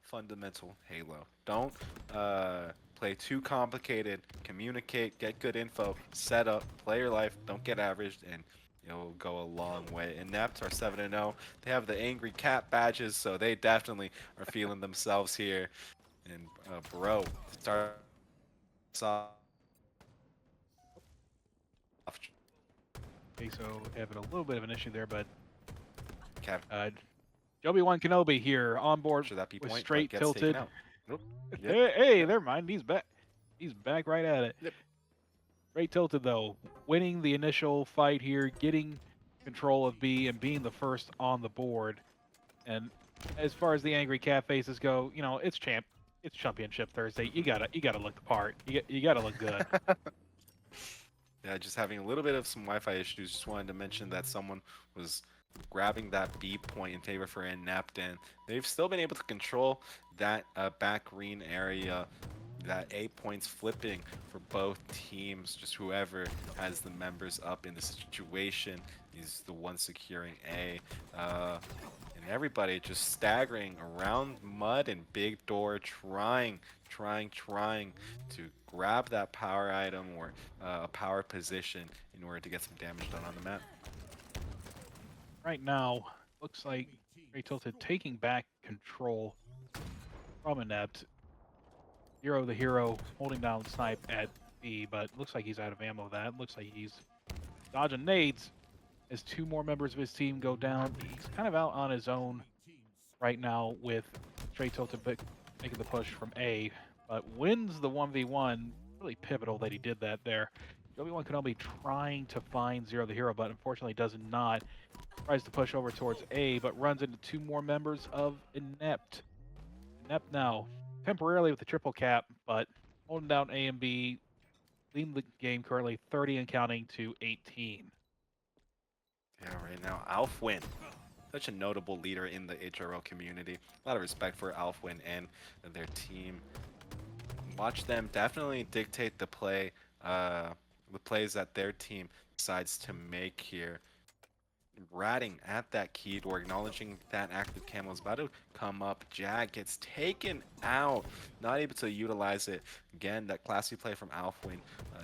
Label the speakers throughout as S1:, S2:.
S1: fundamental Halo. Don't play too complicated. Communicate, get good info, set up, play your life. Don't get averaged, and it'll go a long way. Inept are 7-0. They have the Angry Cat badges, so they definitely are feeling themselves here. And bro, start off.
S2: Okay, so having a little bit of an issue there, but
S1: Capture
S2: uh, Obi-Wan Kenobi here on board
S1: that B
S2: with
S1: point, but
S2: Straight
S1: gets taken
S2: Tilted.
S1: out. Nope. Yep.
S2: Hey,
S1: Yep.
S2: never mind. He's back. He's back right at it.
S1: Yep.
S2: Straight Tilted though, winning the initial fight here, getting control of B and being the first on the board. And as far as the angry cat faces go, you know, it's championship Thursday. You gotta look the part. You gotta look good.
S1: Yeah, just having a little bit of some Wi-Fi issues. Just wanted to mention that someone was grabbing that B point in favor for Inept, and they've still been able to control that back green area. That A points flipping for both teams. Just whoever has the members up in the situation is the one securing A. And everybody just staggering around mud and big door, trying to grab that power item or a power position in order to get some damage done on the map.
S2: Right now, looks like Straight Tilted taking back control from Inept. Hero the hero holding down snipe at B, but looks like he's out of ammo. That looks like he's dodging nades as two more members of his team go down. He's kind of out on his own right now with Straight Tilted making the push from A, but wins the 1v1. Really pivotal that he did that there. Obi-Wan Kenobi trying to find Zero the hero, but unfortunately does not. Tries to push over towards A, but runs into two more members of Inept. Inept now temporarily with the triple cap, but holding down A and B, leading the game currently 30 and counting to 18.
S1: Yeah, right now, Alfwin, such a notable leader in the HRL community. A lot of respect for Alfwin and their team. Watch them definitely dictate the plays that their team decides to make here. Ratting at that key door, acknowledging that active camo is about to come up. Jag gets taken out, not able to utilize it. Again, that classy play from Alfwin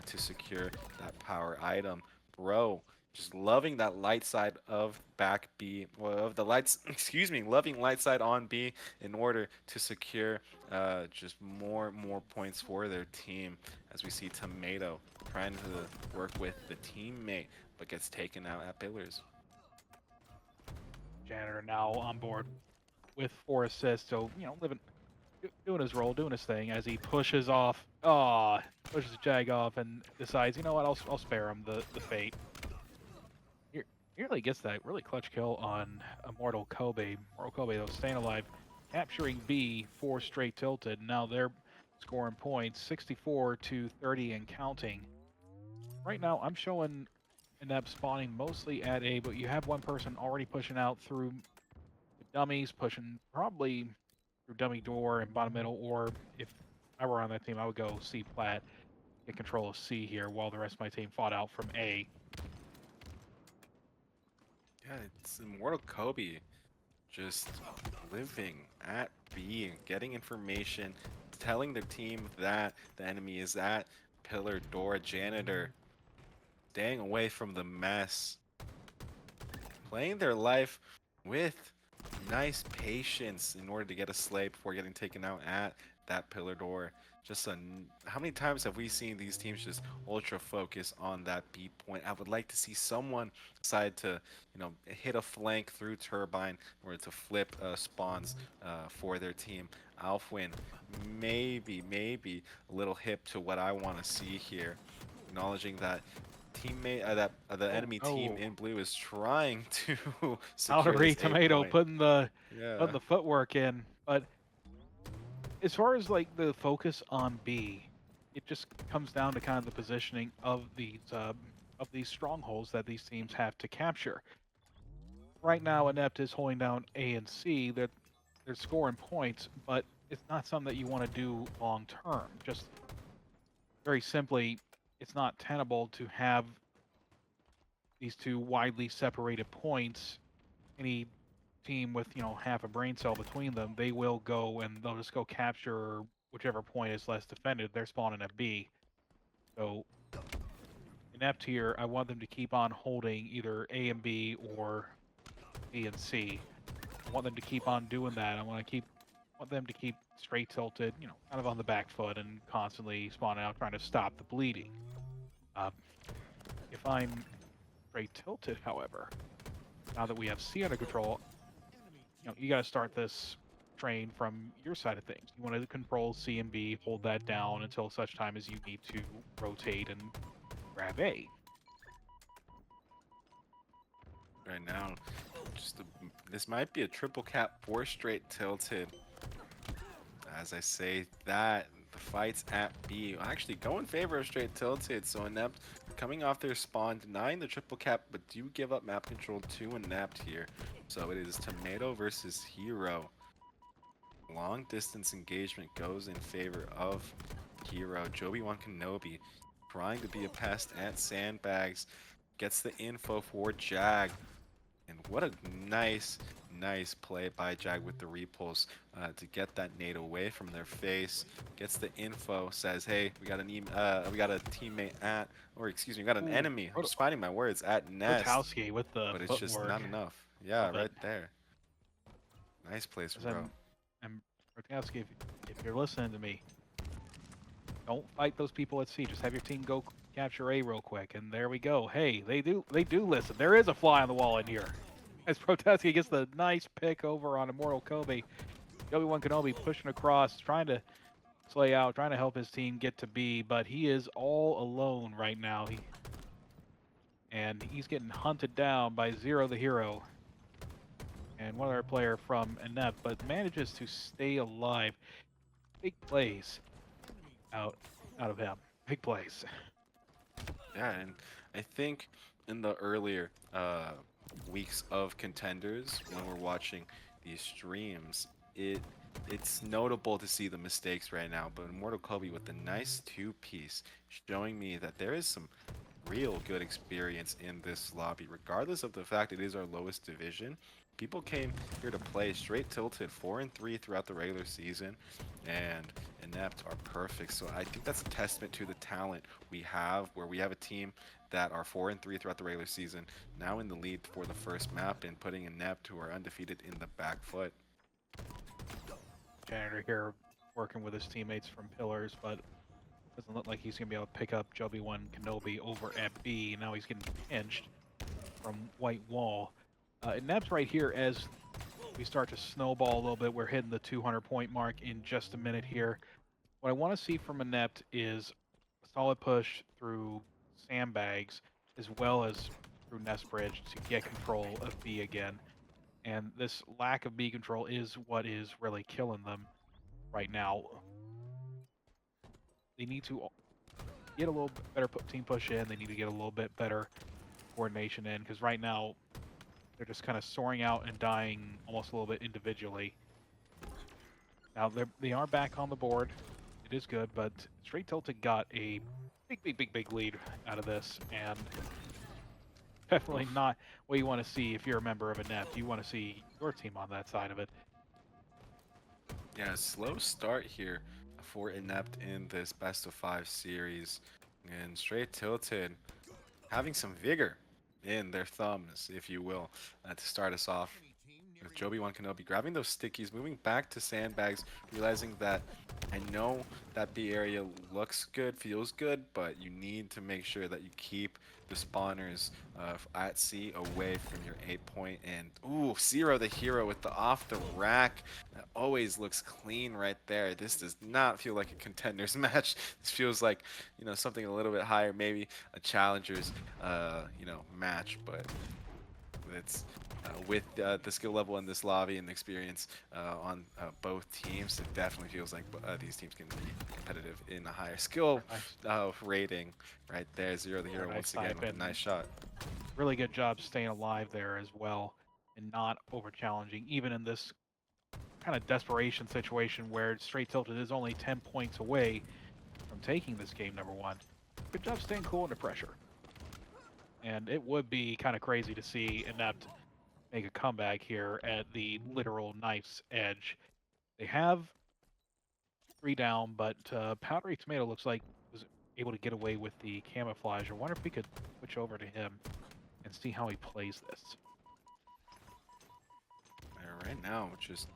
S1: to secure that power item. Bro, just loving that light side of back B, well, of the lights, excuse me, loving light side on B in order to secure just more points for their team. As we see Tomato trying to work with the teammate, but gets taken out at pillars.
S2: Janitor now on board with 4 assists, so you know, doing his role, doing his thing as he pushes off. Pushes Jag off and decides, you know what, I'll spare him the fate. He really gets that really clutch kill on Immortal Kobe. Immortal Kobe though staying alive, capturing B for Straight Tilted. Now they're scoring points, 64 to 30 and counting. Right now, I'm showing Inept spawning mostly at A, but you have one person already pushing out through the dummies, pushing probably through dummy door and bottom middle, or if I were on that team, I would go C plat, get control of C here while the rest of my team fought out from A.
S1: Yeah, it's Immortal Kobe just living at B and getting information, telling their team that the enemy is at pillar door janitor, staying away from the mess, playing their life with nice patience in order to get a slay before getting taken out at that pillar door. Just how many times have we seen these teams just ultra focus on that B point? I would like to see someone decide to, hit a flank through Turbine in order to flip spawns for their team. Alfwin, maybe a little hip to what I want to see here, acknowledging that the enemy team
S2: Oh,
S1: in blue is trying to secure
S2: Powdery
S1: this A
S2: Tomato
S1: point.
S2: putting the
S1: Yeah.
S2: footwork in, but as far as like the focus on B, it just comes down to kind of the positioning of these strongholds that these teams have to capture. Right now, Inept is holding down A and C. They're scoring points, but it's not something that you want to do long term. Just very simply, it's not tenable to have these two widely separated points any team with, half a brain cell between them, they will go and they'll just go capture whichever point is less defended. They're spawning at B. So Inept here, I want them to keep on holding either A and B or B and C. I want them to keep on doing that. I want them to keep Str8 Tilted, kind of on the back foot and constantly spawning out, trying to stop the bleeding. If I'm Str8 Tilted, however, now that we have C under control, you got to start this train from your side of things. You want to control C and B, hold that down until such time as you need to rotate and grab A.
S1: Right now, this might be a triple cap for Str8 Tilted. As I say that, the fights at B actually go in favor of Str8 Tilted. So Inept coming off their spawn, denying the triple cap, but do give up map control to Inept here. So it is Tomato versus Hero. Long distance engagement goes in favor of Hero. Joby1 Kenobi trying to be a pest at Sandbags. Gets the info for Jag. And what a nice play by Jag with the repulse to get that nade away from their face. Gets the info, says, hey, we got a teammate at, or excuse me, we got an enemy. I'm just finding my words, at Nest.
S2: With the
S1: but it's just not enough. Yeah, right there. Nice place, bro.
S2: And Rotowski, if you're listening to me, don't fight those people at C. Just have your team go capture A real quick, and there we go. Hey, they do listen. There is a fly on the wall in here. As Protesky gets the nice pick over on Immortal Kobe. Joby1 Kenobi pushing across, trying to slay out, trying to help his team get to B, but he is all alone right now. And he's getting hunted down by Zero the Hero and one other player from Inept, but manages to stay alive. Big plays out of him. Big plays.
S1: Yeah, and I think in the earlier weeks of Contenders, when we're watching these streams, it's notable to see the mistakes right now. But Immortal Kobe with a nice two-piece, showing me that there is some real good experience in this lobby, regardless of the fact it is our lowest division. People came here to play. Str8 Tilted 4-3 throughout the regular season, and Inept are perfect. So I think that's a testament to the talent we have, where we have a team that are 4-3 throughout the regular season, now in the lead for the first map, and putting Inept, who are undefeated, in the back foot.
S2: Janitor here working with his teammates from Pillars, but doesn't look like he's going to be able to pick up Joby1 Kenobi over at B. Now he's getting pinched from White Wall. Inept's right here as we start to snowball a little bit. We're hitting the 200-point mark in just a minute here. What I want to see from Inept is a solid push through Sandbags as well as through Nest Bridge to get control of B again. And this lack of B control is what is really killing them right now. They need to get a little bit better team push in. They need to get a little bit better coordination in, because right now they're just kind of soaring out and dying almost a little bit individually. Now they are back on the board. It is good, but Str8 Tilted got a big lead out of this, and definitely not what you want to see if you're a member of Inept. You want to see your team on that side of it.
S1: Yeah, slow start here for Inept in this best of 5 series, and Str8 Tilted having some vigor in their thumbs, if you will, to start us off. With Joby1 Kenobi grabbing those stickies, moving back to Sandbags, realizing that I know that B area looks good, feels good, but you need to make sure that you keep the spawners at C away from your 8-point. And ooh, Zero the Hero with the off the rack. That always looks clean right there. This does not feel like a Contenders match. This feels like, something a little bit higher, maybe a Challengers, match, but it's with the skill level in this lobby and the experience on both teams, it definitely feels like these teams can be competitive in a higher skill rating right there. Zero the Hero once again with a nice shot.
S2: Really good job staying alive there as well and not over challenging, even in this kind of desperation situation where Str8 Tilted is only 10 points away from taking this game number 1. Good job staying cool under pressure. And it would be kind of crazy to see Inept make a comeback here at the literal knife's edge. They have 3 down, but Powdery Tomato looks like was able to get away with the camouflage. I wonder if we could switch over to him and see how he plays this.
S1: Right now, just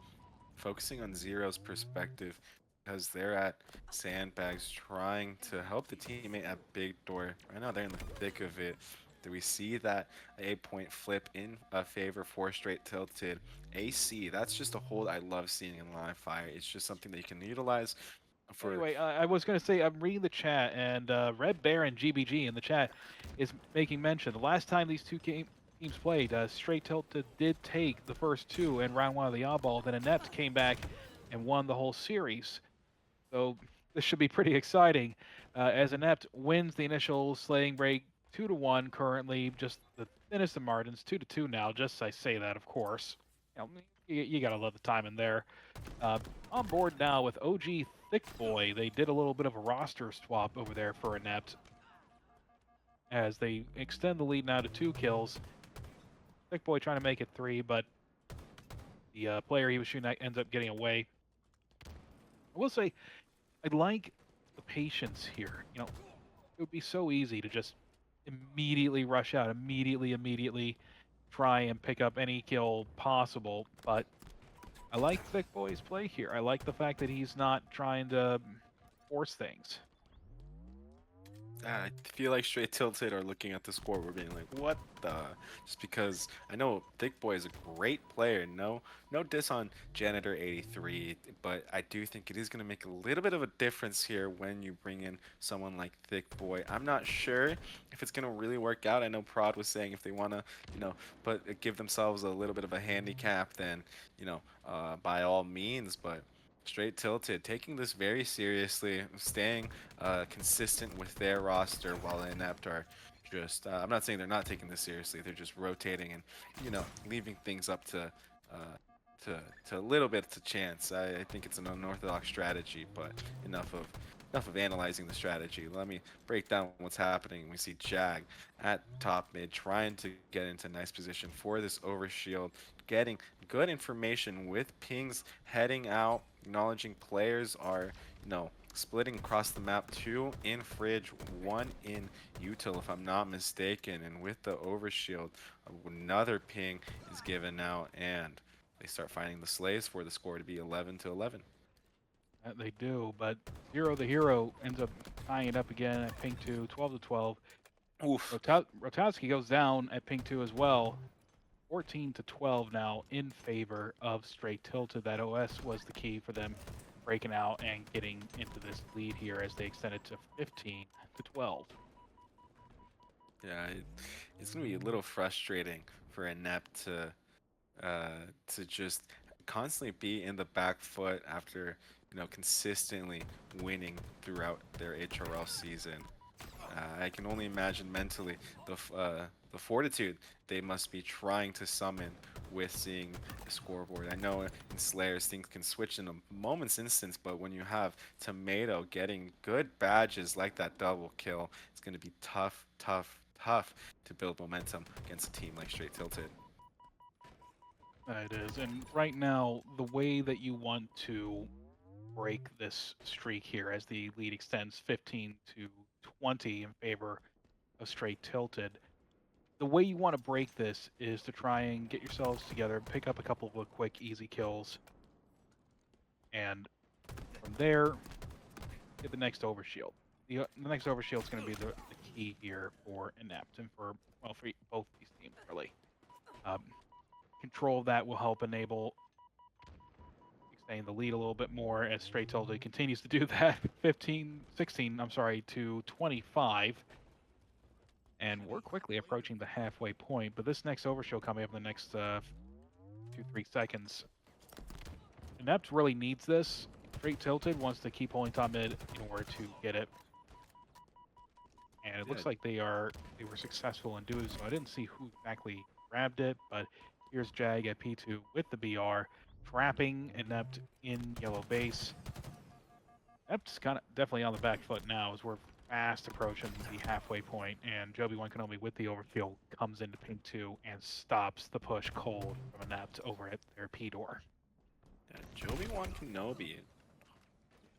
S1: focusing on Zero's perspective because they're at sandbags trying to help the teammate at big door. Right now, they're in the thick of it. Do we see that 8-point flip in favor for Str8 Tilted? AC, that's just a hold I love seeing in live fire. It's just something that you can utilize for.
S2: Anyway, I was going to say, I'm reading the chat, and Red Bear and GBG in the chat is making mention. The last time these two teams played, Str8 Tilted did take the first 2 in round 1 of the oddball, then Inept came back and won the whole series. So this should be pretty exciting as Inept wins the initial slaying break 2-1 currently, just the thinnest of margins, 2-2 now, just I say that, of course. You got to love the time in there. On board now with OG Thick Boy. They did a little bit of a roster swap over there for Inept as they extend the lead now to 2 kills. Thick Boy trying to make it 3, but the player he was shooting at ends up getting away. I will say, I like the patience here. You know, it would be so easy to just immediately rush out, immediately try and pick up any kill possible, but I like Thick Boy's play here. I like the fact that he's not trying to force things.
S1: I feel like Str8 Tilted are looking at the score. We're being like, what the? Just because I know Thick Boy is a great player. No diss on Janitor 83, but I do think it is going to make a little bit of a difference here when you bring in someone like Thick Boy. I'm not sure if it's going to really work out. I know Prod was saying if they want to, but give themselves a little bit of a handicap, then by all means, but. Str8 Tilted, taking this very seriously, staying consistent with their roster, while Inept are just, I'm not saying they're not taking this seriously, they're just rotating and, leaving things up to a little bit to chance. I think it's an unorthodox strategy, but enough of analyzing the strategy. Let me break down what's happening. We see Jag at top mid trying to get into nice position for this overshield, getting good information with pings heading out, acknowledging players are, splitting across the map, 2 in Fridge, 1 in Util, if I'm not mistaken. And with the overshield, another ping is given out, and they start finding the slaves for the score to be 11-11.
S2: They do, but Zero the Hero ends up tying it up again at ping 2, 12-12.
S1: Oof.
S2: Rotowski goes down at ping 2 as well. 14-12 now in favor of Str8 Tilted. That OS was the key for them breaking out and getting into this lead here as they extended to 15-12.
S1: Yeah, it's going to be a little frustrating for Inept to just constantly be in the back foot after, consistently winning throughout their HRL season. I can only imagine mentally the fortitude they must be trying to summon with seeing the scoreboard. I know in Slayers things can switch in a moment's instance, but when you have Tomato getting good badges like that double kill, it's going to be tough to build momentum against a team like Str8 Tilted.
S2: It is, and right now, the way that you want to break this streak here as the lead extends 15-20 in favor of Str8 Tilted, the way you want to break this is to try and get yourselves together, pick up a couple of quick, easy kills, and from there, get the next overshield. The next overshield is going to be the key here for Inept and for both these teams, really. Control of that will help enable extending the lead a little bit more as Str8 Tilted continues to do that. 16 to 25. And we're quickly approaching the halfway point, but this next overshield coming up in the next 2-3 seconds. Inept really needs this. Str8 Tilted wants to keep holding top mid in order to get it. And it looks like they were successful in doing so. I didn't see who exactly grabbed it, but here's Jag at P2 with the BR, trapping Inept in yellow base. Inept's kind of definitely on the back foot now as we're fast approaching the halfway point, and Joby1 Kenobi with the overkill comes into ping 2 and stops the push cold from Inept over at their P door.
S1: Joby1 Kenobi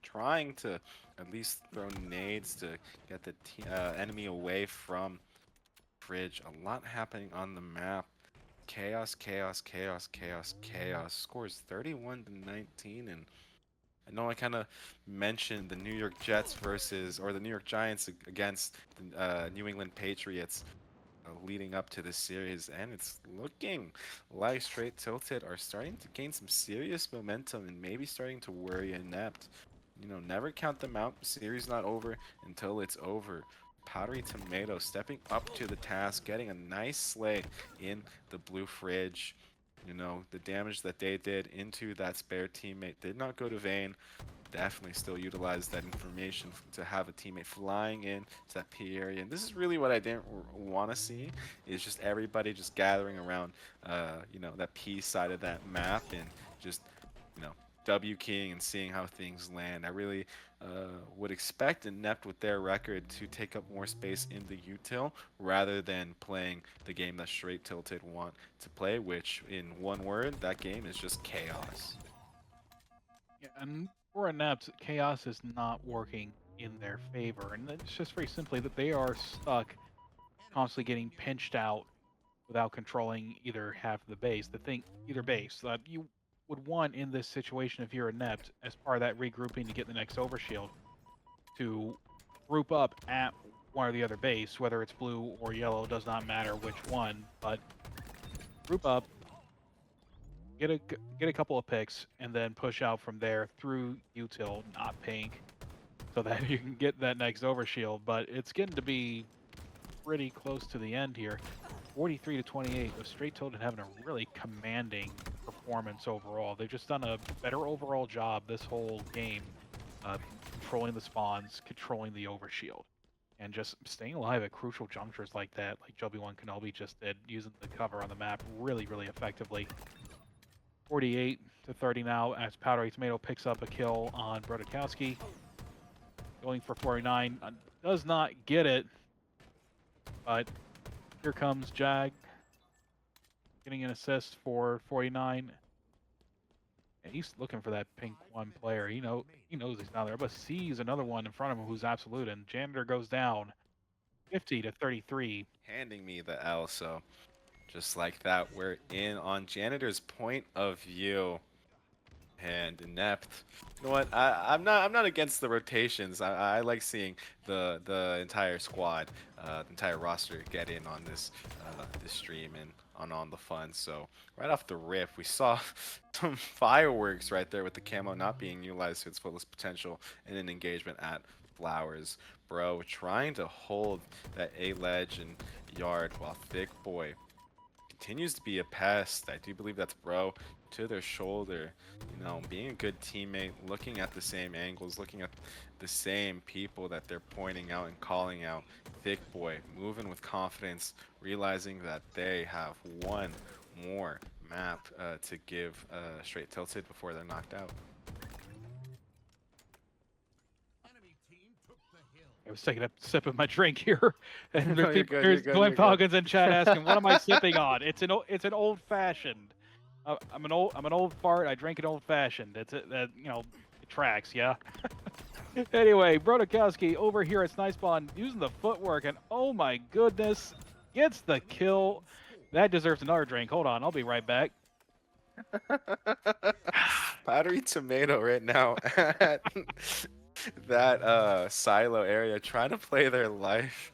S1: trying to at least throw nades to get the enemy away from Fridge. A lot happening on the map. Chaos, chaos, chaos, chaos, chaos. Scores 31-19, and I know I kind of mentioned the New York Jets versus, or the New York Giants against the New England Patriots leading up to this series, and it's looking like Str8 Tilted are starting to gain some serious momentum and maybe starting to worry Inept. You know, never count them out. Series not over until it's over. Powdery Tomato stepping up to the task, getting a nice slay in the blue fridge. You know, the damage that they did into that spare teammate did not go to vain. Definitely still utilize that information to have a teammate flying in to that P area. And this is really what I didn't want to see, is just everybody just gathering around, you know, that P side of that map and just, you know, W keying and seeing how things land. I really would expect Inept with their record to take up more space in the util rather than playing the game that Str8 Tilted want to play, which in one word, that game is just chaos.
S2: Yeah, and for Inept, chaos is not working in their favor, and it's just very simply that they are stuck constantly getting pinched out without controlling either half of the base. Either base. You would want in this situation, if you're Inept, as part of that regrouping to get the next overshield, to group up at one or the other base, whether it's blue or yellow, does not matter which one, but group up, get a couple of picks, and then push out from there through util, not pink, so that you can get that next overshield. But it's getting to be pretty close to the end here. 43-28, with Str8 Tilted having a really commanding performance overall. They've just done a better overall job this whole game, controlling the spawns, controlling the overshield, and just staying alive at crucial junctures like that, like Joby1 Kenobi just did, using the cover on the map really, really effectively. 48-30 now as Powdery Tomato picks up a kill on Brodakowski. Going for 49, does not get it, but here comes Jag, getting an assist for 49. And he's looking for that pink one player. He knows he's not there, but sees another one in front of him who's absolute. And Janitor goes down 50-33.
S1: Handing me the L, so just like that, we're in on Janitor's point of view. And Inept, you know what? I'm not against the rotations. I like seeing the entire squad, the entire roster get in on this this stream and on the fun. So right off the rip, we saw some fireworks right there with the camo not being utilized to its fullest potential in an engagement at Flowers. Bro, trying to hold that A ledge and yard while Thick Boy continues to be a pest. I do believe that's Bro to their shoulder, you know, being a good teammate, looking at the same angles, looking at the same people that they're pointing out and calling out. Thick Boy moving with confidence, realizing that they have one more map to give Str8 Tilted before they're knocked out.
S2: I was taking a sip of my drink here, and
S1: No,
S2: there's there's Glenn Falcons in chat asking, "What am I sipping on?" It's an old fashioned. I'm an old fart. I drank an old fashioned. It's that you know, it tracks, yeah. Anyway, Brodakowski over here at Snipe Spawn using the footwork, and oh my goodness, gets the kill. That deserves another drink. Hold on, I'll be right back.
S1: Powdery Tomato right now at that silo area, trying to play their life.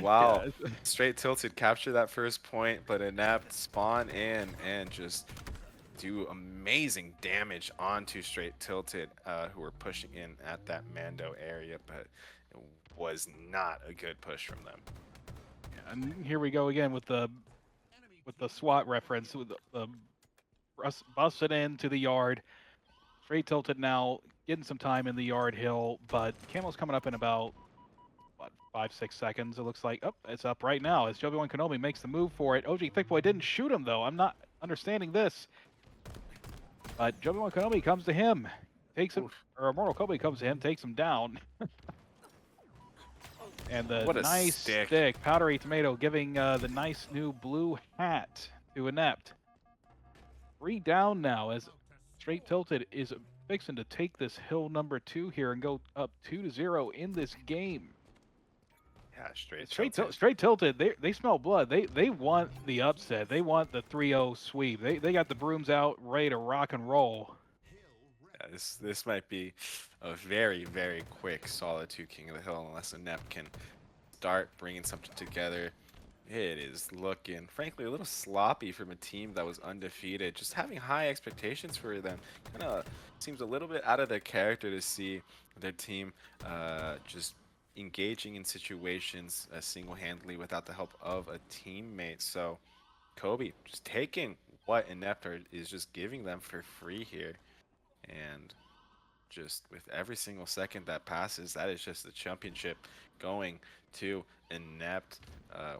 S1: Wow.
S2: Yeah.
S1: Str8 Tilted capture that first point, but Inept spawn in and just do amazing damage onto Str8 Tilted, who were pushing in at that Mando area, but it was not a good push from them.
S2: Yeah, and here we go again with the SWAT reference, with the busted into the yard. Str8 Tilted now getting some time in the yard hill, but Camel's coming up in about, what, 5-6 seconds, it looks like. Oh, it's up right now as Joby1 Kenobi makes the move for it. OG Thickboy didn't shoot him, though. I'm not understanding this. But Joby1 Kenobi comes to him, takes him, or Immortal Kobe comes to him, takes him down. And the
S1: What a
S2: nice
S1: stick.
S2: Powdery Tomato, giving the nice new blue hat to Inept. 3 down now as Str8 Tilted is fixing to take this hill number 2 here and go up 2-0 in this game.
S1: Yeah, straight
S2: Str8
S1: tilted.
S2: Str8 Tilted, they smell blood. They want the upset. They want the 3-0 sweep. They got the brooms out, ready to rock and roll.
S1: Yeah, this might be a very, very quick solid 2 King of the Hill unless Inept can start bringing something together. It is looking, frankly, a little sloppy from a team that was undefeated. Just having high expectations for them kind of seems a little bit out of their character to see their team just engaging in situations single-handedly without the help of a teammate. So Kobe just taking what Inept is just giving them for free here. And just with every single second that passes, that is just the championship going to Inept,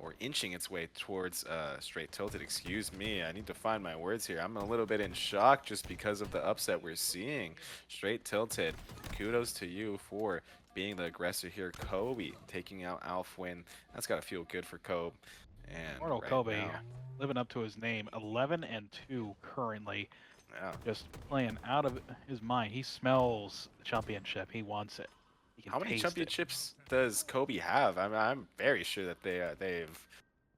S1: or inching its way towards Str8 Tilted. Excuse me, I need to find my words here. I'm a little bit in shock just because of the upset we're seeing. Str8 Tilted, kudos to you for being the aggressor here. Kobe taking out Alfwin. That's got to feel good for Kobe. And
S2: Mortal
S1: right
S2: Kobe
S1: now,
S2: living up to his name, 11-2 currently.
S1: yeah.
S2: Just playing out of his mind. He smells the championship. He wants it. He can
S1: How many
S2: taste
S1: championships does Kobe have? I'm very sure that they've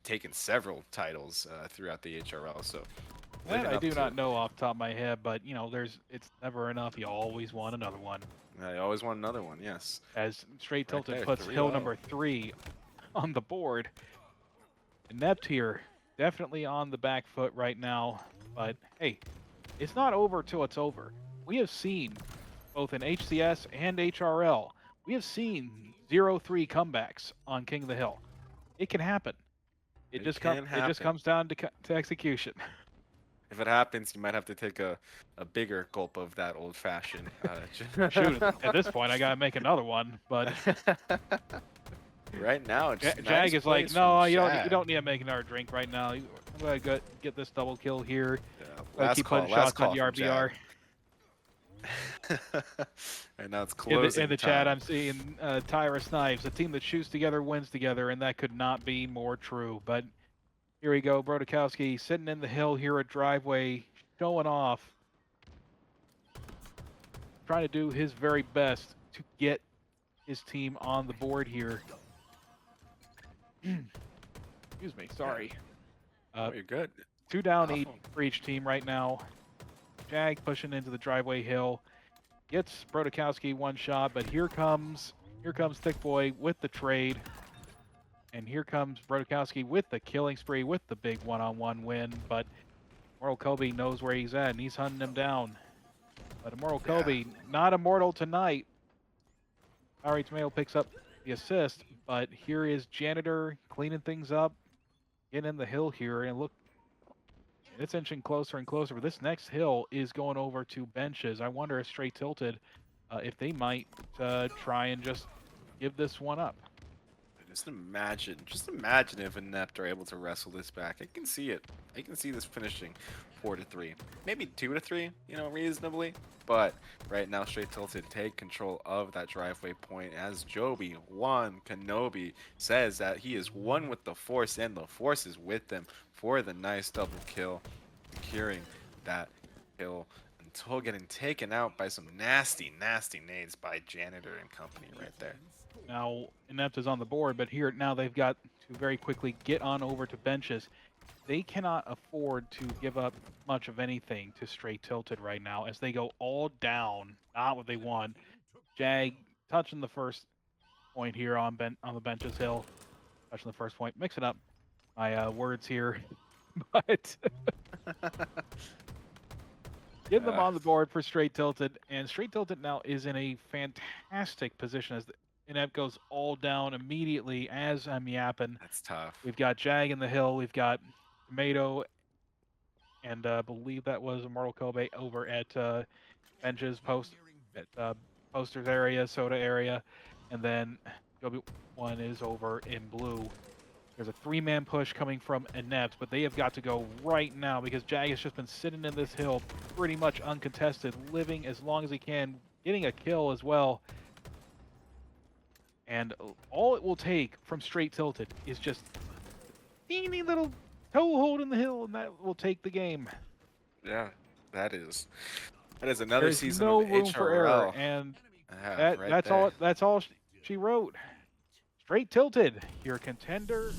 S1: taken several titles throughout the HRL. So
S2: it. That I do not know off the top of my head, but you know, it's never enough. You always want another one.
S1: I always want another one. Yes.
S2: As Str8 Tilted
S1: there,
S2: puts
S1: 3-0.
S2: hill number 3 on the board. Inept here, definitely on the back foot right now. But hey, it's not over till it's over. We have seen, both in HCS and HRL, we have seen 0-3 comebacks on King of the Hill. It can happen. It just comes down to execution.
S1: If it happens, you might have to take a bigger gulp of that old fashioned.
S2: Shoot, at this point, I gotta make another one. But
S1: right now,
S2: Jag is like, no, you don't need to make another drink right now. I'm gonna get this double kill here.
S1: Yeah,
S2: Keep putting shots on the RBR.
S1: And now it's closing
S2: in the
S1: time.
S2: chat, I'm seeing Tyra Snipes, a team that shoots together wins together, and that could not be more true. But here we go, Brodakowski sitting in the hill here at driveway, showing off, trying to do his very best to get his team on the board here. Excuse me, sorry.
S1: Oh, you're good.
S2: 2 down, 8 for each team right now. Jag pushing into the driveway hill. Gets Brodakowski 1 shot, but here comes Thick Boy with the trade. And here comes Brodakowski with the killing spree, with the big one-on-one win. But Immortal Kobe knows where he's at, and he's hunting him down. But Immortal Kobe, not immortal tonight. Powdery Tomato picks up the assist, but here is Janitor cleaning things up, getting in the hill here, and look, it's inching closer and closer. But this next hill is going over to benches. I wonder if Str8 Tilted, if they might try and just give this one up.
S1: Just imagine if Inept are able to wrestle this back. I can see it. I can see this finishing 4-3, maybe 2-3. You know, reasonably. But right now, Str8 Tilted take control of that driveway point as Joby Kenobi says that he is one with the Force, and the Force is with them for the nice double kill, securing that kill until getting taken out by some nasty nades by Janitor and company right there.
S2: Now, Inept is on the board, but here now they've got to very quickly get on over to benches. They cannot afford to give up much of anything to Str8 Tilted right now as they go all down. Not what they want. Jag touching the first point here on the benches hill. Touching the first point. Mixing up my words here. But get them on the board for Str8 Tilted. And Str8 Tilted now is in a fantastic position as Inept goes all down immediately as I'm yapping.
S1: That's tough.
S2: We've got Jag in the hill. We've got Tomato, and I believe that was Immortal Kobe over at benches posters area, soda area, and then Kobe one is over in blue. There's a 3-man push coming from Inept, but they have got to go right now because Jag has just been sitting in this hill pretty much uncontested, living as long as he can, getting a kill as well. And all it will take from Str8 Tilted is just a teeny little toehold in the hill, and that will take the game.
S1: Yeah, that is another
S2: There's
S1: season of
S2: no room for error,
S1: HRL.
S2: and
S1: Yeah, right
S2: that's
S1: there.
S2: all she wrote. Str8 Tilted, your contender